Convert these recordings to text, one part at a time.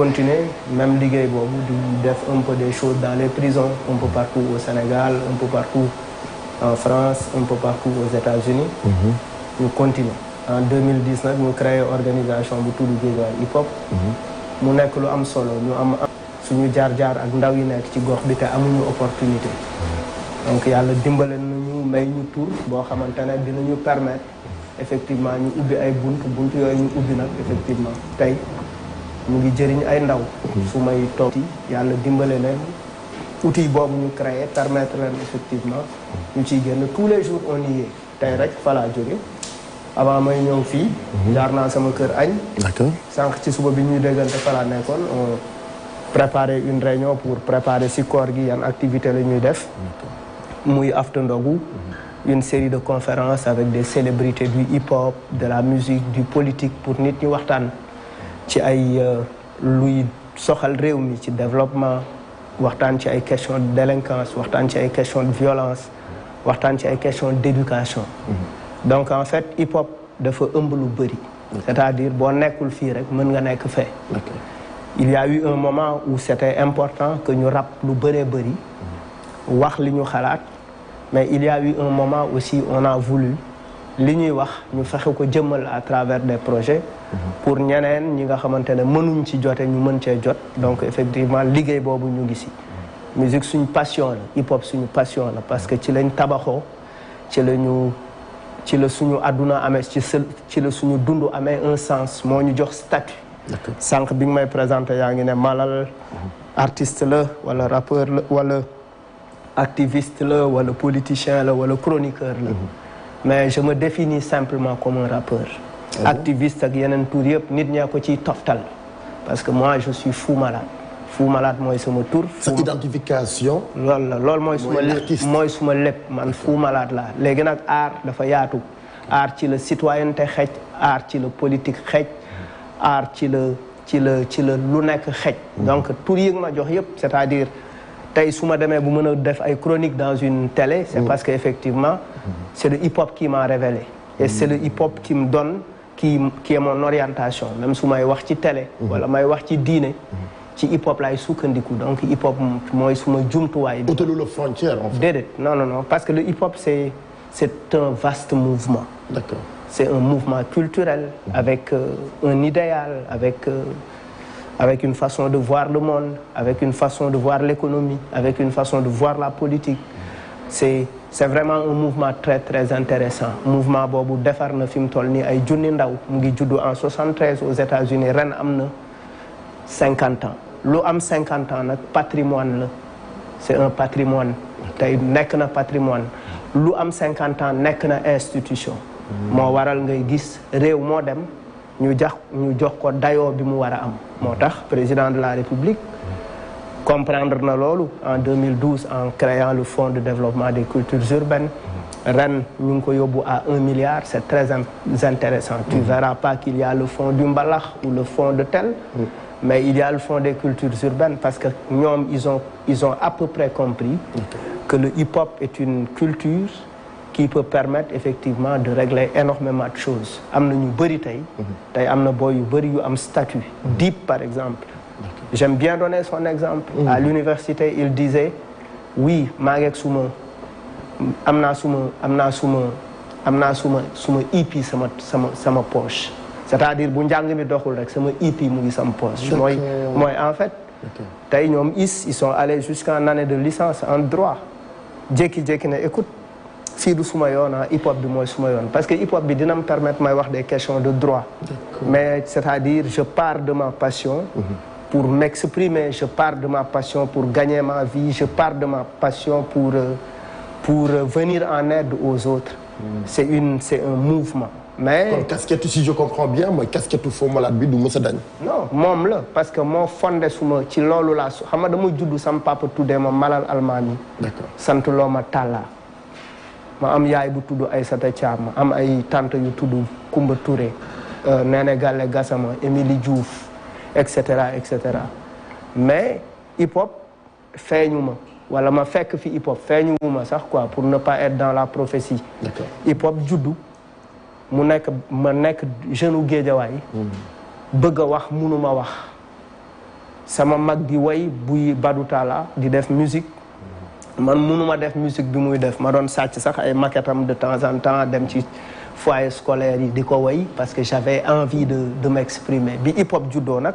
continuer même liggéey boobu di def un peu des choses dans les prisons un peu partout au Sénégal un peu partout en France un peu partout aux États-Unis ñu continuer en 2010 nag ñu créé organisation bu tudd Guédiawaye hip hop mu nekk lu am solo ñu am suñu jaar-jaar ak ndaw yi nekk ci gox bi te amuñu opportunité donc yàlla dimbale nañu may ñu tur boo xamante ne dinañu permettre effectivement ñu ubbi ay bunt yooyu ñu ubbi nag effectivement tey mu ngi jëriñ ay ndaw su may toog yàlla dimbale leen outil boobu ñu créé permettre leen effectivement ñu ciy génn tous les jours on y est tey rek fa laa jóge avant may ñëw fii jaar naa sama kër añ sànq ci suba bi ñuy déggante fa laa nekkoon on préparer une réunion pour préparer si koor gi yan activité la ñuy def muy after ndogu une série de conférences avec des célébrités du hip-hop de la musique du politique pour nit ñi waxtaan ci ay luy soxal réew mi ci développement waxtaan ci ay questions de délinquance waxtaan ci ay questions de violence waxtaan ci ay questions d'éducation donc en fait hip-hop dafa ëmb lu bëri c'est-à-dire boo nekkul fii rek mën nga nekk fee il y a eu un moment où c'était important que ñu rap lu bëree bëri wax li ñu xalaat mais il y a eu un moment aussi on a voulu li ñuy wax ñu fexe ko jëmmal à travers des projets pour ñeneen ñi nga xamante ne mënuñ ci jote ñu mën cee jot donc effectivement liggéey boobu ñu ngi si musique suñu passion la hip hop suñu passion la parce que ci lañ tabaxoo ci la suñu àdduna amee ci la suñu dund amee un sens moo ñu jox statut sànq bi nga may présenté yaa ngi ne Malal artiste la wala rappeur la wala activiste la wala politicien la wala chroniqueur la mais je me définis simplement comme un rappeur activiste ak yeneen tur yëpp nit ñaa ko ciy toftal parce que moi je suis Fou Malade Fou Malade mooy sama tur sa identification loolu la loolu mooy suma lépp man Fou Malade la léegi nag art dafa yaatu art ci la citoyenneté xej art ci la politique xej art ci la lu nekk xej donc tur yi nga ma jox yëpp c'est-à-dire tey su ma demee bu mën a def ay chroniques dans une télé c'est parce que effectivement c'est le hip-hop qui m'a révélé et c'est le hip-hop qui me donne qui est mon orientation même su may wax ci télé wala may wax ci diine ci hip-hop laay sukkandiku donc hip-hop mooy suma jumtuwaay bi utalu la frontière en fait déedéet non parce que le hip-hop c'est un vaste mouvement d'accord c'est un mouvement culturel avec un idéal avec une façon de voir le monde avec une façon de voir l'économie avec une façon de voir la politique c'est vraiment un mouvement très très intéressant mouvement boobu defar na fi mu toll nii ay junni ndaw mu ngi juddu en 73 aux États-Unis ren am na 50 ans lu am 50 ans nag patrimoine la c'est un patrimoine tey nekk na patrimoine lu am 50 ans nekk na institution moo waral ngay gis réew moo dem ñu jox ko dayoo bi mu war a am moo tax président de la République comprendre na loolu en 2012 en créant le fonds de développement des cultures urbaines ren ñu ngi ko yóbbu à 1 milliard c'est très intéressant tu verras pas qu'il y a le fonds du mbalax ou le fonds de tel mais il y a le fonds des cultures urbaines parce que ñoom ils ont à peu près compris que le hip-hop est une culture qui peut permettre effectivement de régler énormément de choses am na ñu bëri tey am na boy yu bëri yu am statut Dip par exemple j'aime bien donner son exemple à l'université il disait oui maa ngi ak am naa suma EP sama poche c'est-à-dire bu njàng mi doxul rek sama EP mu ngi sama poche mooy en fait tey ñoom ils sont allés jusqu'en année de licence en droit jékki-jékki ne écoute fii du suma yoon hip hop bi mooy suma yoon parce que hip hop bi dina me permettre may wax des questions de droit mais c'est-à-dire je pars de ma passion pour m'exprimer je pars de ma passion pour gagner ma vie je pars de ma passion pour venir en aide aux autres c'est un mouvement mais kon casquette si je comprends bien mooy casquette Fou Malade bi du mës a dañ non moom la parce que moo fondé suma ci loolu laa xam nga dama juddu sama papa tuddee ma Malal Almaami d'accord sant loo ma Talla ma am yaay bu tudd Aïssata Thiam ma am ay tante yu tudd Koumba Touré Néné Galle Gassama Émilie Diouf et cetera mais hip hop feeñu ma wala ma fekk fi hip hop feeñu ma sax quoi pour ne pas être dans la prophétie d'accord hip hop juddu ma nekk jeune u Guédiawaye bëgg a wax mënuma wax sama mag di way buy Badoutala di def musique man mënuma def musique bi muy def ma doon sàcc sax ay maquette am de temps en temps dem ci foyer scolaire yi di ko way parce que j'avais envie de m'exprimer bi hip hop juddoo nag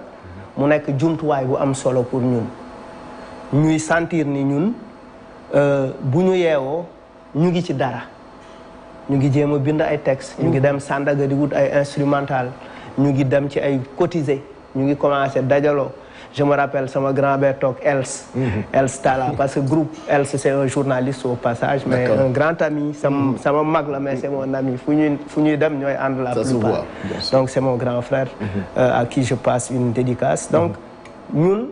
mu nekk jumtuwaay bu am solo pour ñun ñuy sentir ni ñun bu ñu yeewoo ñu ngi ci dara ñu ngi jéem a bind ay textes ñu ngi dem Sandaga di wut ay instrumental ñu ngi dem ci ay cotiser ñu ngi commencé dajaloo je me rappelle sama grand-père toog Els Talla parce que groupe Els c'est un journaliste au passage mais un grand ami sama mag la mais c'est mon ami fu ñuy dem ñooy ànd la plupart donc c'est mon grand frère à qui je passe une dédicace donc ñun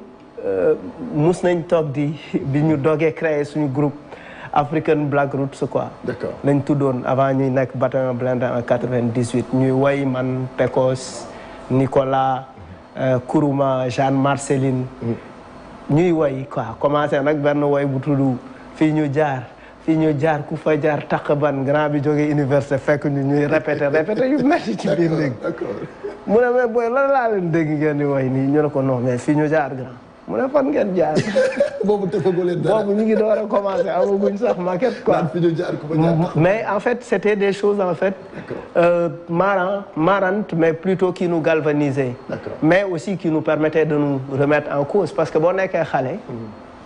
mus nañ toog bi ñu doogee créer suñu groupe African Black Roots quoi lañ tuddoon avant ñuy nekk Bataillon Blindé en 98 ñuy woy man Pecos Nicolas Kourouma Jeanne Marceline ñuy woy quoi commencé nag benn woy bu tudd fii ñu jaar ku fa jaar taq ban grand bi jógee université fekk ñu ñuy répété yu metti ci biir léegi mu ne mais booy lan laa leen dégg ngeen di woy nii ñu ne ko non mais fii ñu jaar grand mu ne fan ngeen jaar boobu ñu ngi door a commencé amaguñ sax maquette quoi mais en fait c'était des choses en fait marrantes mais plutôt qui nous galvanisaient mais aussi qui nous permettaient de nous remettre en cause parce que boo nekkee xale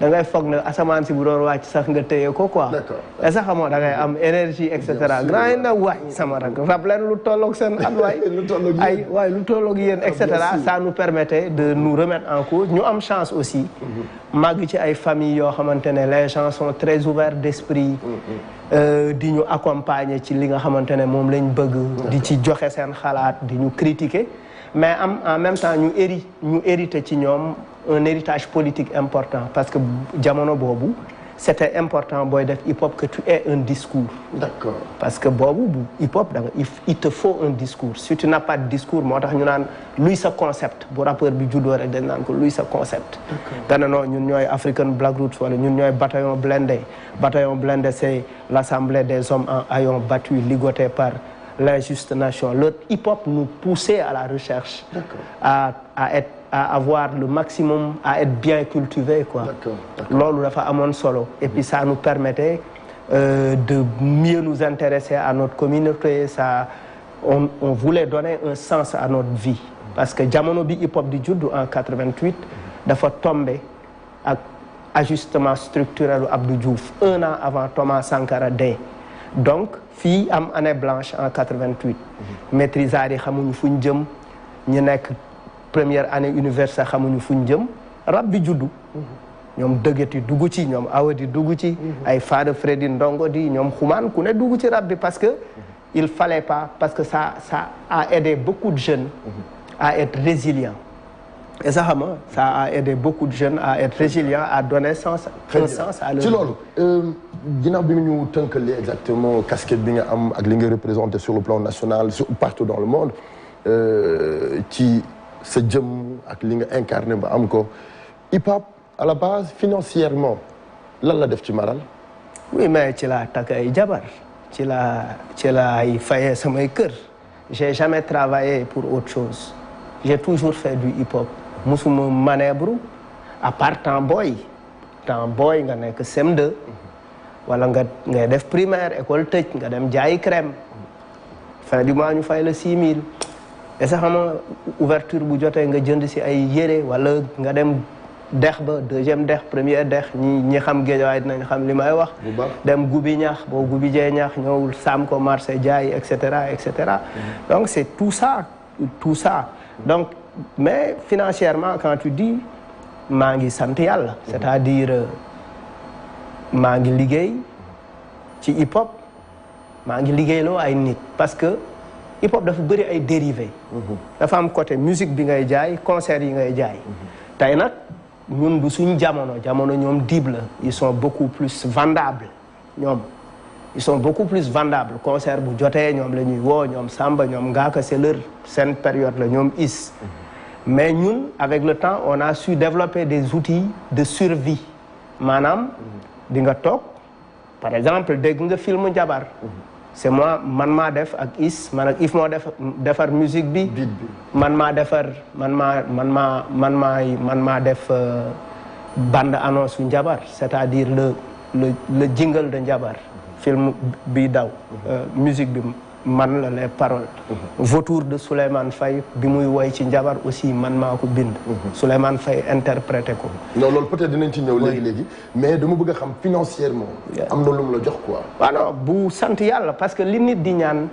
da ngay foog ne asamaan si bu doon wàcc sax nga téye ko quoi et sax xamoo da ngay am énergie et cetera grand yi na waay sama rak rab leen lu tolloog seen at waay lu tolloog yéen et cetera ça nous permettait de nous remettre en cause ñu am chance aussi màgg ci ay familles yoo xamante ne les gens sont très ouverts d'esprit di ñu accompagner ci li nga xamante ne moom lañ bëgg di ci joxe seen xalaat di ñu critiquer mais en même temps ñu hérité ci ñoom un héritage politique important parce que jamono boobu c'était important booy def hip-hop que tu aies un discours. D'accord. Parce que boobu bu hip-hop il te faut un discours si tu n'as pas de discours moo tax ñu naan luy sa concept bu rappeur bi juddoo rek dañ naan ko luy sa concept. D'accord. Non ñun ñooy African Black Roots wala ñun ñooy Bataillon Blindé. Bataillon Blindé c'est l'assemblée des hommes ayant battu ligoté par l'injuste nation. Le hip-hop nous poussait à la recherche. D'accord. À avoir le maximum, à être bien cultivé quoi. Loolu dafa amoon solo et puis ça nous permettait de mieux nous intéresser à notre communauté. On voulait donner un sens à notre vie parce que jamono bi hip hop di judd en 88 dafa tombé ak ajustement structurel Abdou Diouf 1 an avant Thomas Sankara dee donc fii am année blanche en 88 maîtrisards yi xamuñu fu ñu jëm ñu nekk première année université xamuñu fu ñu jëm rab bi juddu ñoom dëggati dugg ci ñoom awadi dugg ci ay Fada Freddy Ndongo di ñoom xumaan ku ne dugg ci rab bi parce que il fallait pas parce que ça a aidé beaucoup de jeunes à être résilients et ça xam ça a aidé beaucoup de jeunes à être résilients à donner sens à leur ci loolu ginnaaw bi ñu tënkalee exactement casquette bi nga am ak li nga représenté sur le plan national partout dans le monde ci sa jëm ak li nga incarné ba am ko hip hop à la base financièrement lan la def ci Maral. oui mais ci la takk ay jabar ci la ay fayee samay kër j'ai jamais travaillé pour autre chose j'ai toujours fait du hip hop musuma manœuvre à part temps boy nga nekk CM2 wala ngay def primaire école tëj nga dem jaayi crème fin du mois ñu fay la 6000 et sax xam nga ouverture bu jotee nga jënd si ay yére wala nga dem dex ba deuxième dex première dex ñi xam Géejawaay dinañ xam li may wax dem gubi ñax boo gubi jee ñax ñëwul saam ko marché jaay et cetera donc c'est tout ça donc mais financièrement quand tu dis maa ngi sant yàlla c'est-à-dire maa ngi liggéey ci hip hop maa ngi liggéeyloo ay nit parce que hip hop dafa bëri ay dérivés. dafa am côté musique bi ngay jaay concert yi ngay jaay. tey nag ñun bu suñ jamono ñoom Dib la ils sont beaucoup plus vendables concert bu jotee ñoom la ñuy woo ñoom Samba ñoom Ngaaka c'est leur seen période la ñoom is mais ñun avec le temps on a su développer des outils de survie maanaam di nga toog par exemple dégg nga film Njabar c'est moi man maa def ak Is man ak If moo defar musique bi. man maa defar man maa def bande annonce su Njabar c'est-à-dire le jingle de Njabar. film bi daw. musique bi man la les paroles. Vautour de Souleymane Faye bi muy woy ci Njabar aussi man maa ko bind. Souleymane Faye interprété ko. non loolu peut-être dinañ ci ñëw léegi mais dama bëgg a xam financièrement. am na lu mu la jox quoi. waaw non bu sant yàlla parce que li nit di ñaan.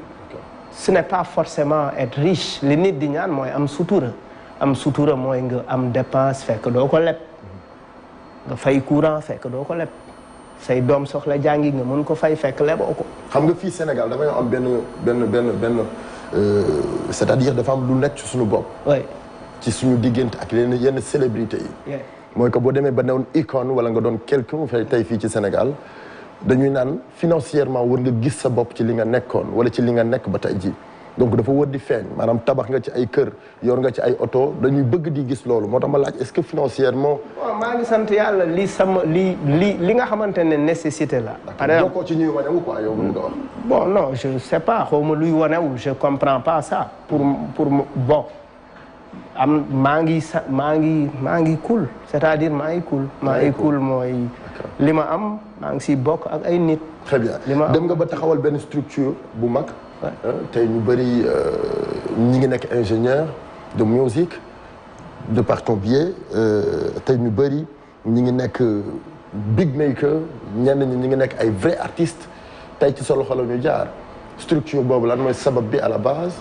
ce n'est pas forcément être riche li nit di ñaan mooy am sutura mooy nga am dépense fekk doo ko leb. nga fay courant fekk doo ko leb. say doom soxla jàngi nga mën ko fay fekk leboo ko. xam nga fii Sénégal dafay am benn c'est-à-dire dafa am lu nekk ci suñu bopp. oui ci suñu diggante ak yenn célébrités yi. mooy que boo demee ba newoon icône wala nga doon quelqu'un fay tey fii ci Sénégal dañuy naan financièrement war nga gis sa bopp ci li nga nekkoon wala ci li nga nekk ba tey ji donc dafa war di feeñ maanaam tabax nga ci ay kër yor nga ci ay oto dañuy bëgg di gis loolu moo tax ma laaj est-ce que financièrement. waaw maa ngi sant yàlla li nga xamante ne nécessité la. par exemple bokkoo ci ñuy wanewu quoi yow mën nga wax. bon non je sais pas xaw ma luy wanewu je comprends pas ça pour bon am maa ngi cool c'est-à-dire maa ngi cool mooy. li ma am maa ngi siy bokk ak ay nit. très bien dem nga ba taxawal benn structure bu mag. tey ñu bëri ñi ngi nekk ingénieur de musique de par ton biais tey ñu bëri ñi ngi nekk big maker ñenn ñi ngi nekk ay vrai artistes tey ci sa loxo la ñu jaar structure boobu lan mooy sabab bi à la base.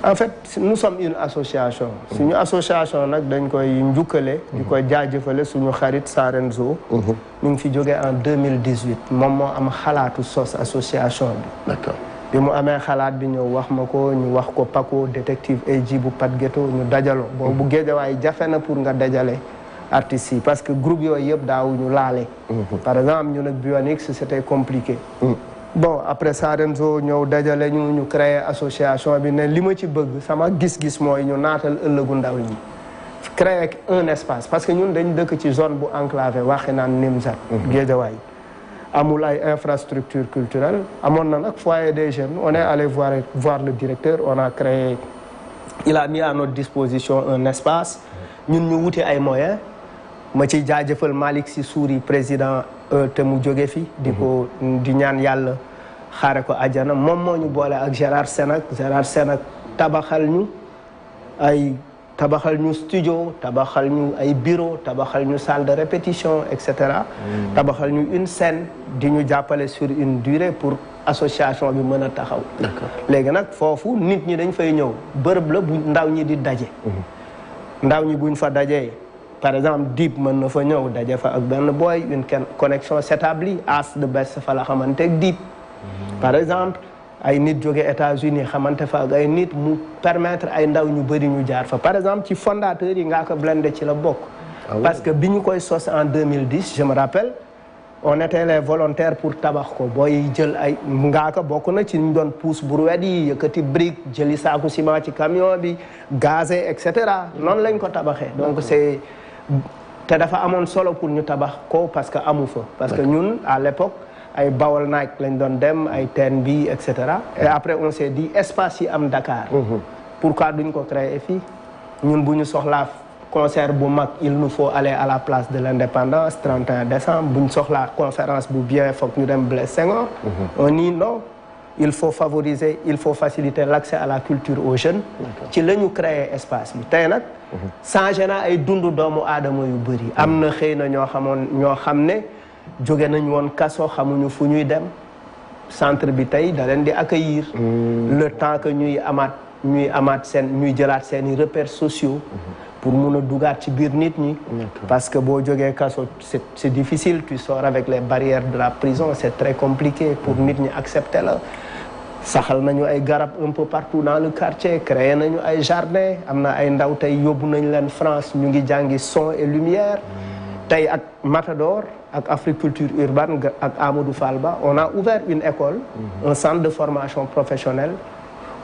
en fait nous sommes une association. suñu association nag dañ koy njukkale. di koy jaajëfale suñu xarit Sarenzo. ñu ngi fi jógee en 2018 moom moo am xalaatu sos association bi. d'accord. bi mu amee xalaat bi ñëw wax ma ko ñu wax ko Paco détective AG bu Pat Ghetto ñu dajaloo. boobu bu Géejawaay jafe na pour nga dajale artistes yi parce que groupe yooyu yëpp daawuñu laale. par exemple ñun ak Bionix c'était compliqué. bon après Sarenzo ñëw dajale ñu créer association bi ne li ma ci bëgg sama gis-gis mooy ñu naatal ëllëgu ndaw ñi. créer un espace parce que ñun dañ dëkk ci zone bu enclavé waxi naan Nimzat. Géejawaay. amul ay infrastructure culturelle amoon na nag foyer des jeunes on est allé voir le directeur on a créé il a mis à notre disposition un espace ñun ñu wuti ay moyens ma ciy jaajëfal Malick Sy Souris président te mu jóge fi di ñaan yàlla xaare ko àjjana moom moo ñu boole ak Gérard Senac tabaxal ñu studio tabaxal ñu ay bureau tabaxal ñu salle de répétition et cetera. tabaxal ñu une scène di ñu jàppale sur une durée pour association bi mën a taxaw. léegi nag foofu nit ñi dañ fay ñëw bërëb la bu ndaw ñi di daje. ndaw ñi buñ fa dajee par exemple Dip mën na fa ñëw daje fa ak benn boy une connexion s'établit As de Best fa la xamante ak Dip. par exemple. ay nit jóge États-Unis xamante fa ak ay nit mu permettre ay ndaw ñu bëri ñu jaar fa par exemple ci fondateur yi Ngaaka Blindé ci la bokk. parce que bi ñu koy sos en 2010 je me rappelle on était les volontaires pour tabax ko booy jël ay Ngaaka bokk na ci ñu doon pousse brouette yi yëkkati brique jëli saaku ciment ci camion bi gazé et cetera noonu lañ ko tabaxee donc c'est te dafa amoon solo pour ñu tabax ko parce que amu fa parce que ñun à l'époque ay Bawol Nike lañ doon dem ay teen bi et cetera et après on s'est dit espace yi am Dakar. pourquoi duñ ko créer fii ñun bu ñu soxlaa concert bu mag il nous faut aller à la place de l'Indépendance 31 décembre bu ñu soxlaa conférence bu bien foog ñu dem Blaise Senghor. on dit non il faut faciliter l'accès à la culture aux jeunes. ci la ñu créer espace bi tey nag. changé na ay dundu doomu aadama yu bëri am na xëy na ñoo xam ne. jóge nañu woon kaso xamuñu fu ñuy dem centre bi tey da leen di accueillir le temps que ñuy jëlaat seeni repères sociaux pour mun a dugaat ci biir nit ñi parce que boo jógee kaso c'est difficile tu sors avec les barrières de la prison c'est très compliqué pour nit ñi accepter la saxal nañu ay garab un peu partout dans le quartier créé nañu ay jardin am na ay ndaw tey yóbbu nañ leen France ñu ngi jàngi son et lumière tey ak Matador ak Africulture urbaine ak Amadou Fall Ba on a ouvert une école un centre de formation professionnelle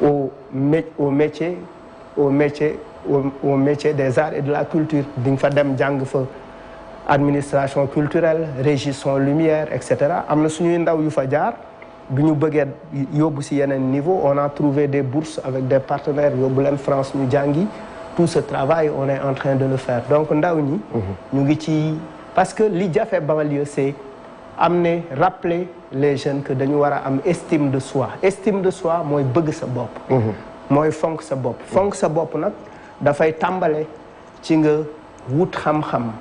au métier des arts et de la culture di nga fa dem jàng fa administration culturelle régie son lumière et cetera am na suñuy ndaw yu fa jaar bi ñu bëggee yóbbu si yeneen niveau on a trouvé des bourses avec des partenaires yóbbu leen France ñu jàngi tout ce travail on est en train de le faire donc ndaw ñi ñu ngi ci parce que li jafe banlieue c'est amener rappeler les jeunes que dañu war a am estime de soi mooy bëgg sa bopp mooy fonk sa bopp nag dafay tàmbale ci nga wut xam-xam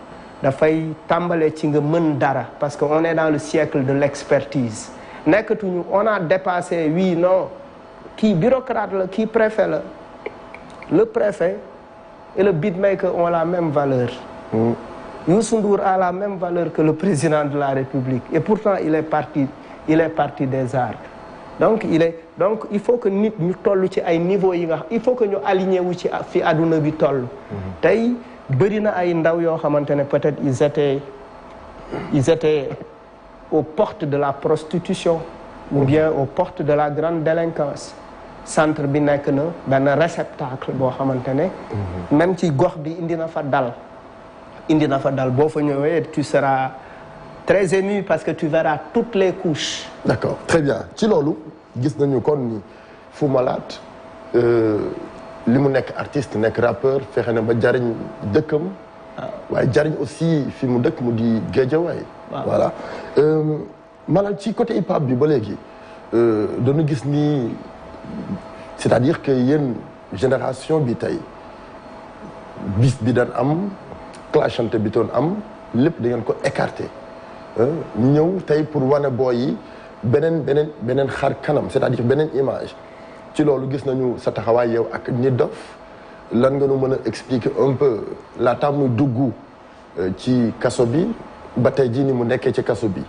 dafay tàmbale ci nga mën dara parce que on est dans le siècle de l'expertise nekkatuñu on a dépassé oui non kii bureaucrate la kii préfet la le préfet et le beatmaker ont la même valeur Youssou Ndour a la même valeur que le président de la République et pourtant il est parti des arts donc il faut que nit ñu toll ci ay niveau yi nga il faut que ñu aligné wu ci fi àdduna bi toll tey bëri na ay ndaw yoo xamante ne peut-être ils étaient aux portes de la prostitution ou bien aux portes de la grande délinquance centre bi nekk na benn réceptacle boo xamante ne même ci gox bi indi na fa dal boo fa ñëwee tu seras très ému parce que tu verras toutes les couches. D'accord, très bien ci loolu gis nañu kon ni Fou Malade li mu nekk artiste nekk rappeur fexe na ba jariñ dëkkam waaye jariñ aussi fi mu dëkk mu di Guédiawaye voilà Malade ci côté hip hop bi ba léegi dañu gis ni c'est-à-dire que yéen génération bi tey bis bi daan am clashante bi doon am lépp da ngeen ko écarté ñëw tey pour wane booy yi beneen xar kanam c'est-à-dire beneen image ci loolu gis nañu sa taxawaay yow ak Nit Doff lan nga nu mën a expliquer un peu laata muy dugg ci kaso bi ba tey jii ni mu nekkee ci kaso bi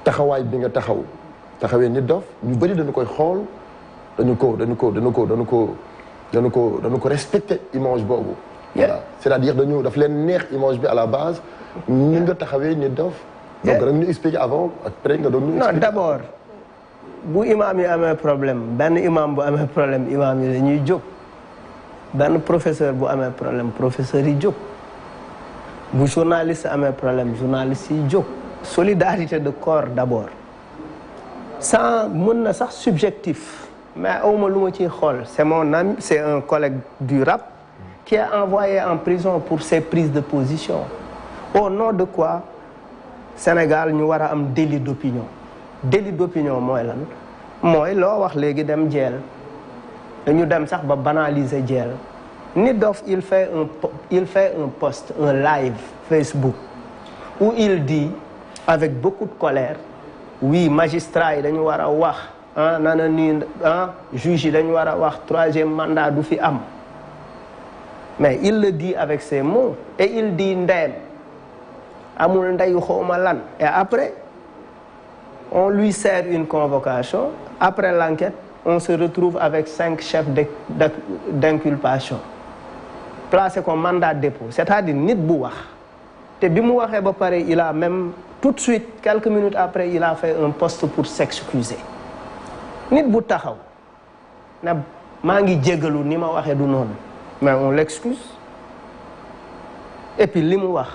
taxawaay bi nga taxawee Nit Doff ñu bëri dañu koy xool dañu ko respecter image boobu. voilà c'est-à-dire daf leen neex image bi à la base ni nga taxawee Nit Doff donc rek ñu expliquer avant après nga doon ñu expliquer. Non d'abord bu imam yi amee problème benn imam bu amee problème imam yi dañuy jóg benn professeur bu amee problème professeur yi jóg bu journaliste amee problème journaliste yi jóg solidarité de corps d'abord sans mën na sax subjectif mais awma lu ma ciy xool c'est mon ami c'est un collègue du rap qui est envoyé en prison pour ses prises de position au nom de quoi Sénégal ñu war a am délit d'opinion mooy lan mooy loo wax léegi dem jeel dañu dem sax ba banaliser jeel Nit Doff il fait un post un live Facebook où il dit avec beaucoup de colère oui magistrat yi dañu war a wax nana nii juge yi dañu war a wax 3e mandat du fi am mais il le dit avec ses mots et il dit ndeyem amul ndeyu xawma lan et après on lui sert une convocation après l'enquête on se retrouve avec 5 chefs d'inculpation placé comme mandat de dépôt c'est-à-dire nit bu wax te bi mu waxee ba pare il a même tout de suite quelques minutes après il a fait un post pour s'excuser nit bu taxaw ne maa ngi jéggalu ni ma waxee du noonu mais on l'excuse et puis li mu wax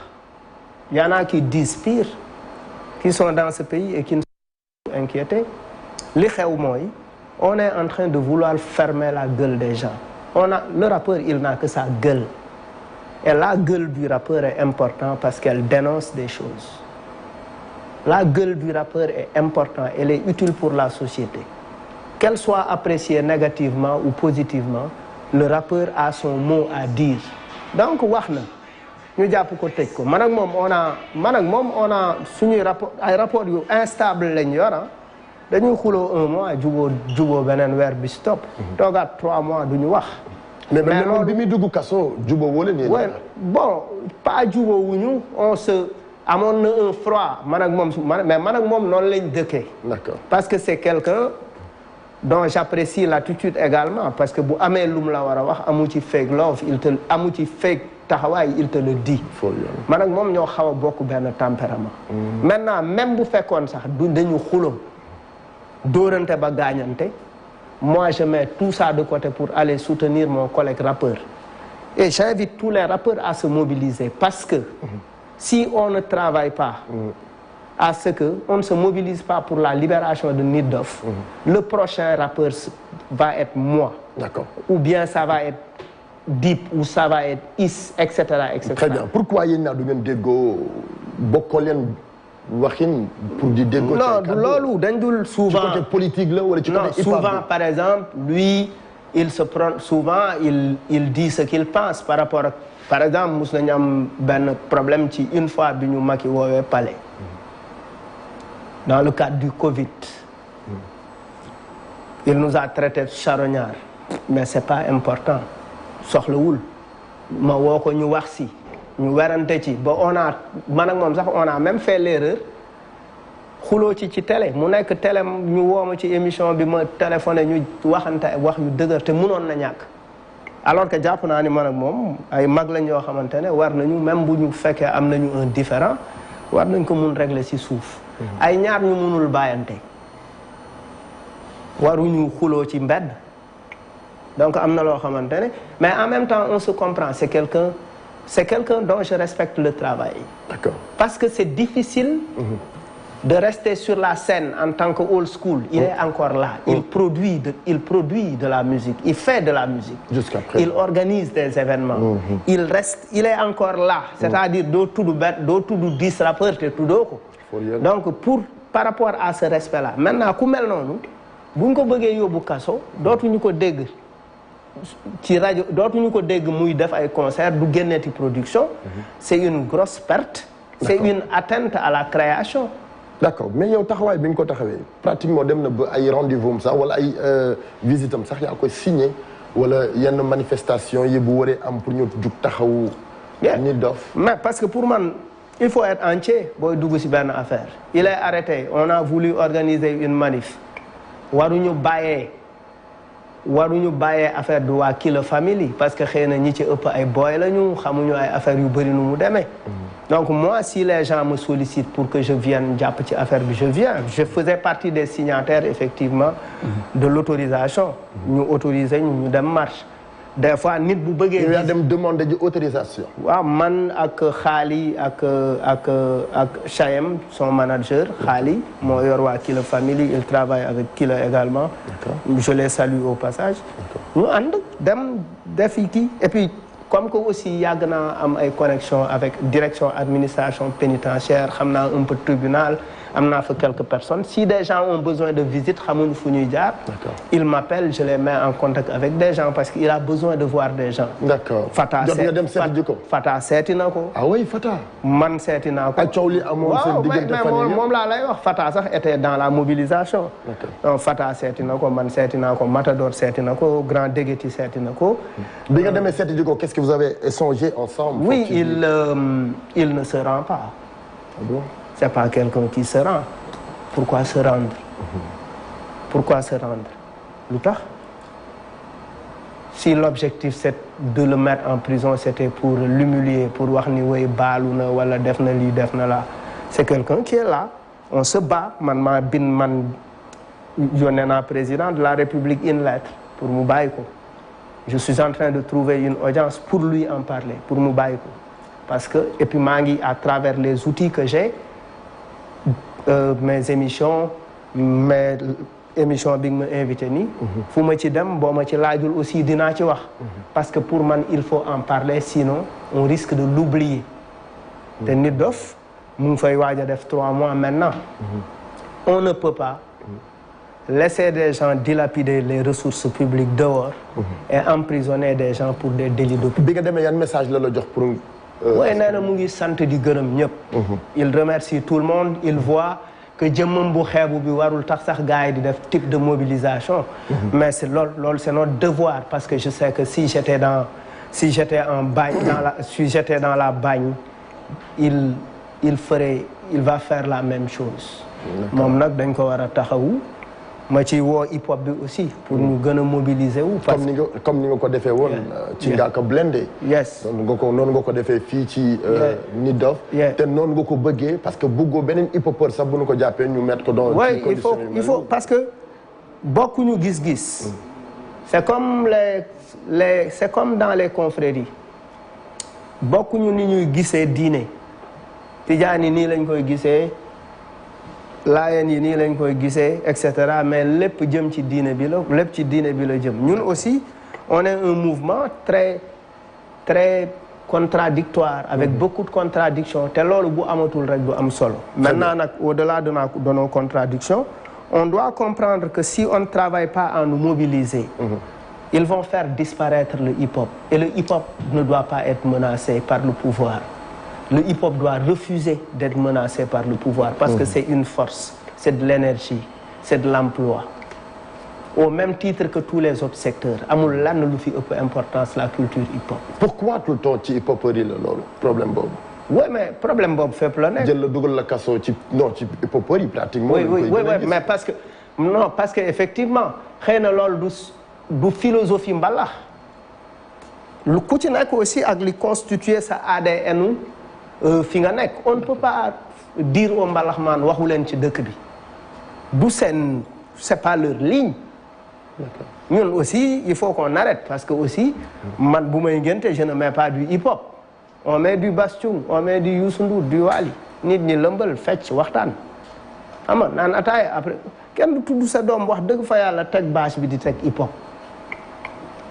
y en a qui disent pire qui sont dans ce pays et qui ne sont pas inquiétés li xew mooy on est en train de vouloir fermer la gueule des gens le rappeur il n'a que sa gueule et la gueule du rappeur est importante parce qu'elle dénonce des choses la gueule du rappeur est importante elle est utile pour la société qu'elle soit appréciée négativement ou positivement le rappeur a son mot à dire donc wax na ñu jàpp ko tëj ko man ak moom on a suñuy rapport ay rapport yu instable lañ yor dañuy xuloo 1 mois juboo beneen weer bi stop toogaat 3 mois duñu wax mais loolu bi muy dugg kaso juboo wala nii bon pas juboo wuñu amoon na un froid man ak moom noonu lañ dëkkee d'accord parce que c'est quelqu'un dont j'apprécie l'attitude également parce que bu amee lum la war a wax amu ci fake love amu ci fake taxawaay il te le dit man ak moom ñoo xaw a bokk benn tempérament maintenant même bu fekkoon sax dañu xulo dóorante ba gaañante moi je mets tout ça de côté pour aller soutenir mon collègue rappeur et j'invite tous les rappeurs à se mobiliser parce que si on ne travaille pas à ce qu'on ne se mobilise pas pour la libération de Nit Doff, le prochain rappeur va être moi. D'accord. Ou bien ça va être Dip, ou ça va être Is, etc. etc. Très bien. Pourquoi il y a des dégo Bokolen waxin pour di dégo? Non, lolu dañ dul souvent. Du côté politique là wala ci côté souvent par exemple, lui, il se prend souvent il dit ce qu'il pense par rapport à, par exemple, mos nañu am ben problème ci une fois bi ñu Macky woowee palais. Dans le cadre du Covid. Il nous a traité de charognard, mais c'est pas important. Soxlawul ma woo ko ñu wax si ñu werante ci ba on a man ak moom sax on a même fait l'erreur xuloo ci télé mu nekk télé ñu woo ma ci émission bi ma téléphoné ñu waxante wax yu dëgër te mënoon na ñàkk alors que jàpp naa ni man ak moom ay mag lañ yoo xamante ne war nañu même bu ñu fekkee am nañu un différent war nañ ko mun régler ci suuf ay ñaar ñu mënul bàyyante waruñu xuloo ci mbedd. Donc, mais en même temps, on se comprend. C'est quelqu'un dont je respecte le travail. D'accord. Parce que c'est difficile de rester sur la scène en tant que old school. Il est encore là. Il produit de la musique. Il fait de la musique. Jusqu'à présent. Il organise des événements. Il est encore là. C'est-à-dire, d'autres 10 rappeurs, tout d'autres. Donc, par rapport à ce respect-là, maintenant, comme nous, si on veut que kasso, d'autres nous ko dégg ci radio dootuñu ko dégg muy def ay concert du génneeti production c'est une grosse perte c'est une atteinte à la création. D'accord, mais yow taxawaay bi nga ko taxawee pratiquement dem na ba ay rendez-vous sax wala ay visite am sax yaa koy signé wala yenn manifestation yi bu waree am pour ñu jug taxawu Nit Doff. Mais parce que pour moi il faut être entier booy dugg ci benn affaire. Il est arrêté, on a voulu organiser une manif waruñu bàyyee affaire de waa Killa Family parce que xëy na ñi ci ëpp ay boy lañu xamuñu ay affaire yu bëri nu mu demee. Donc moi si les gens me sollicitent pour que je vienne jàpp ci affaire bi je viens. Je faisais partie des signataires effectivement de l'autorisation. ñu autoriser ñu dem marche. Des fois nit bu bëggee. yow yaa dem demander di autorisation. waaw man ak Khali ak Chaim son manager Khali moo yor waa Killa Family il travaille avec Killa également. Je les salue au passage. ñu ànd dem defi kii et puis comme que aussi yàgg naa am ay connexion avec direction administration pénitentiaire xam naa un peu tribunal. am naa fa quelques personnes si des gens ont besoin de visite xamuñu fu ñuy jaar. ils m'appellent je les mets en contact avec des gens parce qu'il a besoin de voir des gens. D'accord. Fata seeti na ko. ah oui Fata. man seeti naa ko. ak coow li amoon seen diggante fan yii moom laa lay wax Fata sax était dans la mobilisation. donc Fata seeti na ko man seeti naa ko Matador seeti na ko Grand Déguéti seeti na ko. bi nga demee seeti ko qu'est-ce que vous avez échangé ensemble. oui il ne se rend pas. Ah bon? C'est pas quelqu'un qui se rend. Pourquoi se rendre? Pourquoi se rendre? Lu tax? Si l'objectif c'est de le mettre en prison, c'était pour l'humilier, pour wax ni way baalu na wala def na lii def na la. C'est quelqu'un qui est là. On se bat. Man yónnee naa président de la République une lettre pour mu bàyyi ko. Je suis en train de trouver une audience pour lui en parler, pour mu bàyyi ko. Parce que et puis maa ngi à travers les outils que j'ai mes émissions mes émissions bi nga ma invité nii. fu ma ci dem boo ma ci laajul aussi dinaa ci wax. parce que pour man il faut en parler sinon on risque de l'oublier. te Nit Doff mu ngi fay waaj a def 3 mois maintenant. On ne peut pas laisser des gens dilapider les ressources publiques dehors. Et emprisonner des gens pour des délits d'opinion. bi nga demee yan message la jox pour. oui nee na mu ngi sant di gërëm ñëpp. il remercie tout le monde il voit que jëmmam bu xeebu bi warul tax sax gars yi di def type de mobilisation. mais c'est loolu c'est notre devoir parce que je sais que si j'étais dans la bagne il va faire la même chose. moom nag dañ ko war a taxawu. ma ci woo hip hop bi aussi pour ñu gën a mobiliser wu. parce que comme ni nga ko defee woon. ci Ngaaka Blindé. yes noonu nga ko defee fii ci Nit Doff. te noonu nga ko bëggee parce que bëggoo beneen hip hopeur sax bu nu ko jàppee ñu mettre ko dans. oui il faut parce que bokkuñu gis-gis. c'est comme c'est comme dans les confréries bokkuñu ni ñuy gisee diine. Tijaani nii lañ koy gisee laayeen yi nii lañ koy gisee et cetera mais lépp jëm ci diine bi la lépp ci diine bi la jëm ñun aussi on est un mouvement très contradictoire avec beaucoup de contradictions te loolu bu amatul rek du am solo. Maintenant nag au-delà de nos contradictions on doit comprendre que si on ne travaille pas à nous mobiliser ils vont faire disparaître le hip-hop et le hip-hop ne doit pas être menacé par le pouvoir. Le hip-hop doit refuser d'être menacé par le pouvoir parce que c'est une force, c'est de l'énergie, c'est de l'emploi. Au même titre que tous les autres secteurs, amul lan lu fi ëpp importance la culture hip-hop. Pourquoi tout le temps ci hip-hoperie la loolu problème boobu? Oui mais problème boobu fépp la nekk. jël la dugal la kaso ci hip-hoperie pratiquement. Oui mais parce que effectivement xëy na loolu du philosophie mbalax lu ku ci nekk aussi ak li constituer sa ADN fi nga nekk on ne peut pas dire au mbalaxmaan waxu leen ci dëkk bi du seen c'est pas leur ligne. ñun aussi il faut qu'on arrête parce que aussi man bu may ngénte je ne mets pas du hip-hop on met du Bastoung on met du Youssou Ndour du Wally nit ñi lëmbal fecc waxtaan xam nga naan ataaya après kenn du tudd sa doom wax dëgg fa yàlla teg bâche bi di teg hip-hop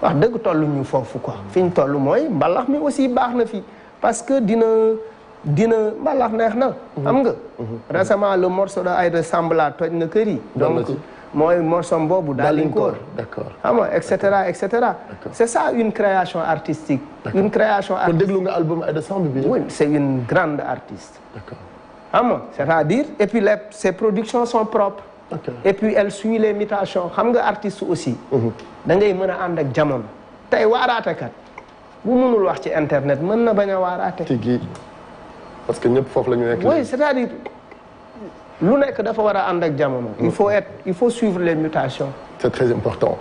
wax dëgg tollu ñu foofu quoi fi ñu toll mooy mbalax mi aussi baax na fi parce que dina mbalax neex na xam nga récemment le morceau de Aïda Sambla toj na kër yi donc mooy morceau boobu Dalinkoor d'accord xam nga et cetera c'est ça une création artistique une création artistique. kon déglu nga album Aïda Samb bi. Oui c'est une grande artiste. D'accord. xam nga c'est-à-dire et puis ses productions sont propres. Okay. Et puis elle suit les mutations xam nga artiste aussi. da ngay mën a ànd ak jamono. tey waaraatekat bu mënul wax ci internet mën na bañ a waaraate. tigi parce que ñëpp foofu la ñu nekk. Oui c'est-à-dire lu nekk dafa war a ànd ak jamono. il faut suivre les mutations. C'est très important.